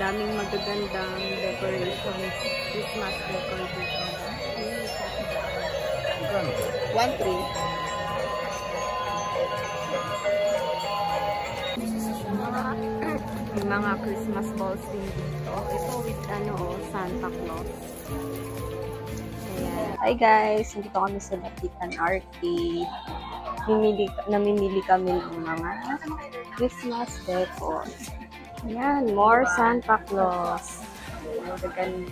daming magagandang decoration. Christmas decor dito. 1-3. May mga Christmas balls din dito. Ito with Santa Claus. Ayan. Hi guys, nandito kami sa Dapitan Arcade. Namimili kami ng mga Christmas decor. Ayan, more Santa Claus. Ayan,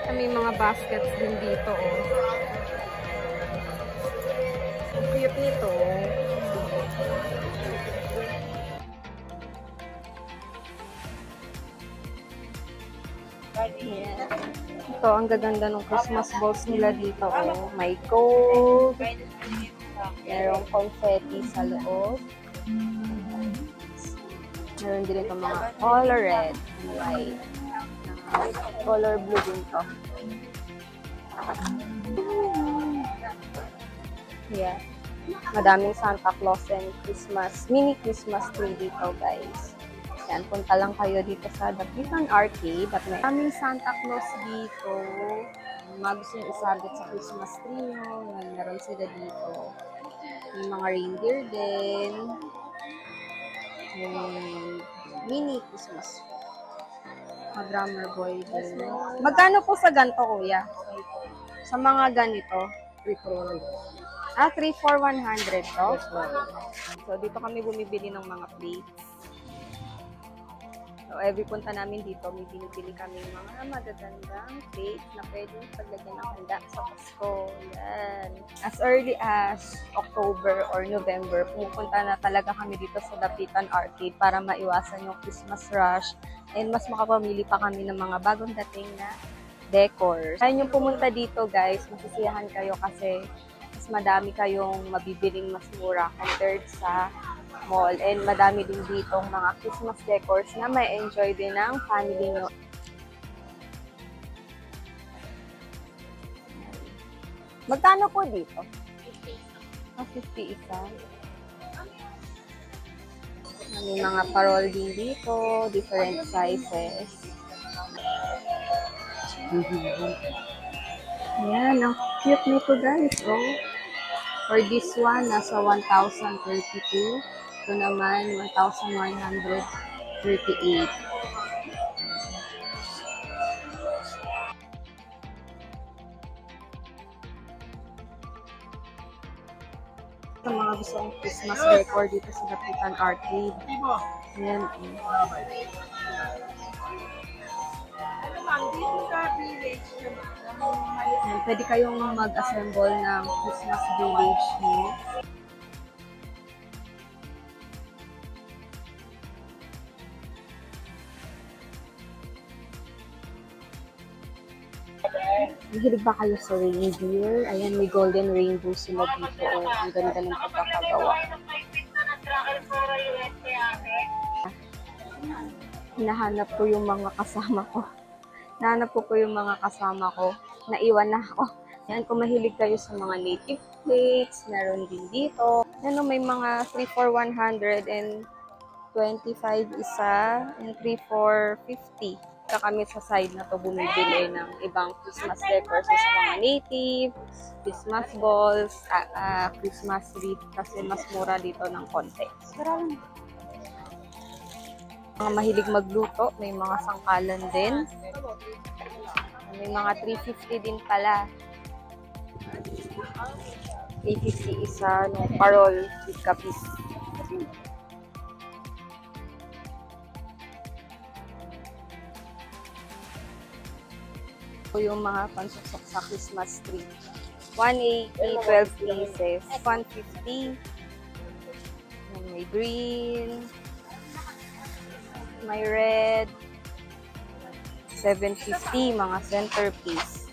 May mga baskets din dito, oh. Ang cute nito. yeah. Ito, ang gaganda ng Christmas balls nila dito, oh. May gold. Merong confetti sa loob. Meron din ito mga color red and white. Color blue din to. Yeah. Madaming Santa Claus and mini Christmas tree dito, guys. Yan, punta lang kayo dito sa Dapitan Arcade. At may daming Santa Claus dito. Gusto nyo isabit sa Christmas tree nyo. Meron sila dito. May mga reindeer din. And mini Christmas tree. Drummer boy din. Magkano po sa ganito, kuya? Sa mga ganito? 3 for 100 to? So, dito kami bumibili ng mga plates. So, every punta namin dito, may binibili kami mga magagandang plates na pwedeng paglagyan ng handa sa Pasko. Yan. As early as October or November, pupunta na talaga kami dito sa Dapitan Arcade para maiwasan yung Christmas rush and mas makapamili pa kami ng mga bagong dating na decors. Kaya yung pumunta dito, guys, masisiyahan kayo kasi mas madami kayong mabibiling mas mura compared sa mall. And madami din ditong mga Christmas decors na may enjoy din ng family nyo. Magkano po dito? 50 isa. May mga parol din dito, different sizes. Ayan, ang cute nito, guys. Oh. For this one, nasa 1,032. Ito naman, 1,138. Sa mga gusto ng Christmas decor dito sa Dapitan Arcade. Ayan. Ayan, pwede kayong mag-assemble ng Christmas village niyo. Mahilig ba kayo sa reindeer? Ayan, may golden rainbow sila dito. Oh, ang ganda ng pagkakagawa. Hinahanap ko yung mga kasama ko. Naiwan na ako. Yan, kung mahilig kayo sa mga native plates, meron din dito. Yan, may mga 3 for 100 and 25 isa and 3 for 50. Saka kami sa side na to bumibili ng ibang Christmas decors sa mga native, Christmas balls, Christmas wreath kasi mas mura dito ng konti. Mga mahilig magluto, may mga sangkalan din. May mga 350 din pala. 350 isa ng parol with kapis. So, yung mga pansusok sa Christmas tree. 180, 12 pieces. 150. May green. May red. 750, mga centerpiece.